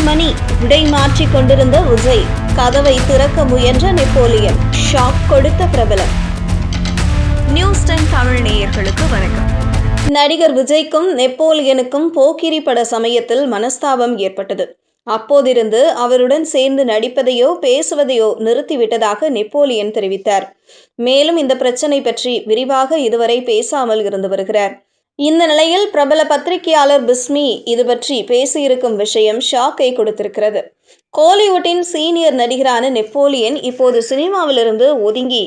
மணி உடை மாற்றிக் கொண்டிருந்த விஜய், கதவை திறக்க முயன்ற நெப்போலியன், ஷாக் கொடுத்த பிரபலம். நியூஸ் 10 தமிழ் நேயர்களுக்கு வணக்கம். நடிகர் விஜய்க்கும் நெப்போலியனுக்கும் போக்கிரி பட சமயத்தில் மனஸ்தாபம் ஏற்பட்டது. அப்போதிருந்து அவருடன் சேர்ந்து நடிப்பதையோ பேசுவதையோ நிறுத்திவிட்டதாக நெப்போலியன் தெரிவித்தார். மேலும் இந்த பிரச்சனை பற்றி விரிவாக இதுவரை பேசாமல் இருந்து வருகிறார். இந்த நிலையில் பிரபல பத்திரிகையாளர் பிஸ்மி இது பற்றி பேசியிருக்கும் விஷயம் ஷாக்கை கொடுத்திருக்கிறது. கோலிவுட்டின் சீனியர் நடிகரான நெப்போலியன் இப்போது சினிமாவிலிருந்து ஒதுங்கி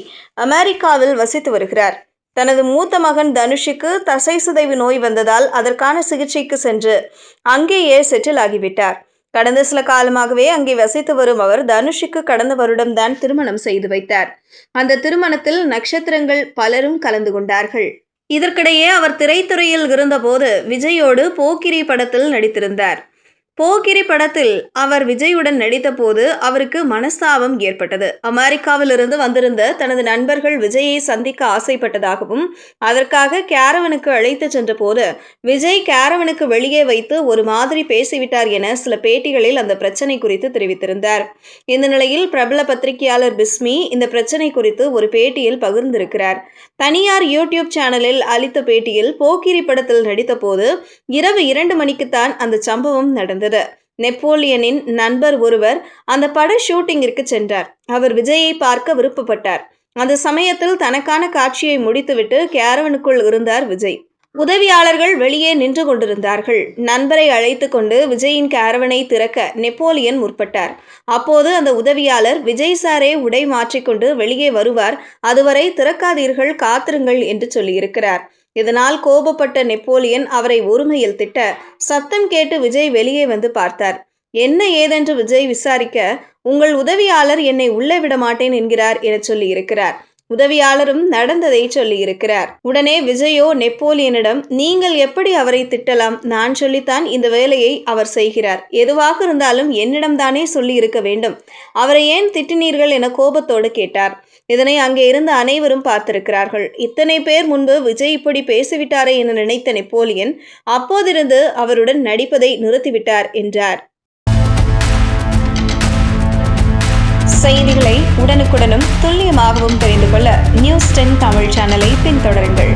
அமெரிக்காவில் வசித்து வருகிறார். தனது மூத்த மகன் தனுஷுக்கு தசை சிதைவு நோய் வந்ததால் அதற்கான சிகிச்சைக்கு சென்று அங்கேயே செட்டில் ஆகிவிட்டார். கடந்த சில காலமாகவே அங்கே வசித்து வரும் அவர் தனுஷுக்கு கடந்த வருடம்தான் திருமணம் செய்து வைத்தார். அந்த திருமணத்தில் நட்சத்திரங்கள் பலரும் கலந்து கொண்டார்கள். இதற்கிடையே அவர் திரைத்துறையில் இருந்தபோது விஜயோடு போக்கிரி படத்தில் நடித்திருந்தார். போக்கிரி படத்தில் அவர் விஜயுடன் நடித்த போது அவருக்கு மனஸ்தாபம் ஏற்பட்டது. அமெரிக்காவிலிருந்து வந்திருந்த தனது நண்பர்கள் விஜயை சந்திக்க ஆசைப்பட்டதாகவும் அதற்காக கேரவனுக்கு அழைத்து சென்ற போது விஜய் கேரவனுக்கு வெளியே வைத்து ஒரு மாதிரி பேசிவிட்டார் என சில பேட்டிகளில் அந்த பிரச்சனை குறித்து தெரிவித்திருந்தார். இந்த நிலையில் பிரபல பத்திரிகையாளர் பிஸ்மி இந்த பிரச்சனை குறித்து ஒரு பேட்டியில் பகிர்ந்திருக்கிறார். தனியார் யூடியூப் சேனலில் அளித்த பேட்டியில் போக்கிரி படத்தில் நடித்த போது இரவு 2 மணிக்குத்தான் அந்த சம்பவம் நடந்தது. நெப்போலியனின் நண்பர் ஒருவர் அந்த பட ஷூட்டிங்கிற்கு சென்றார். அவர் விஜயை பார்க்க விருப்பப்பட்டார். அந்த சமயத்தில் தனக்கான காட்சியை முடித்துவிட்டு கேரவனுக்குள் இருந்தார் விஜய். உதவியாளர்கள் வெளியே நின்று கொண்டிருந்தார்கள். நண்பரை அழைத்து கொண்டு விஜயின் கேரவனை திறக்க நெப்போலியன் முற்பட்டார். அப்போது அந்த உதவியாளர், விஜய் சாரே உடை மாற்றிக்கொண்டு வெளியே வருவார், அதுவரை திறக்காதீர்கள், காத்திருங்கள் என்று சொல்லியிருக்கிறார். இதனால் கோபப்பட்ட நெப்போலியன் அவரை ஒருமையில் திட்ட சத்தம் கேட்டு விஜய் வெளியே வந்து பார்த்தார். என்ன ஏதென்று விஜய் விசாரிக்க, உங்கள் உதவியாளர் என்னை உள்ளே விட மாட்டேன் என்கிறார் என சொல்லி இருக்கிறார். உதவியாளரும் நடந்ததை சொல்லி இருக்கிறார். உடனே விஜயோ நெப்போலியனிடம், நீங்கள் எப்படி அவரை திட்டலாம்? நான் சொல்லித்தான் இந்த வேலையை அவர் செய்கிறார். எதுவாக இருந்தாலும் என்னிடம்தானே சொல்லி இருக்க வேண்டும். அவரை ஏன் திட்டினீர்கள் என கோபத்தோடு கேட்டார். இதனை அங்கே இருந்த அனைவரும் பார்த்திருக்கிறார்கள். இத்தனை பேர் முன்பு விஜய் இப்படி பேசிவிட்டாரே என நினைத்த நெப்போலியன் அப்போதிருந்து அவருடன் நடிப்பதை நிறுத்திவிட்டார் என்றார். செய்திகளை உடனுக்குடனும் துல்லியமாகவும் தெரிந்து கொள்ள நியூஸ் 10 தமிழ் சேனலை பின்தொடருங்கள்.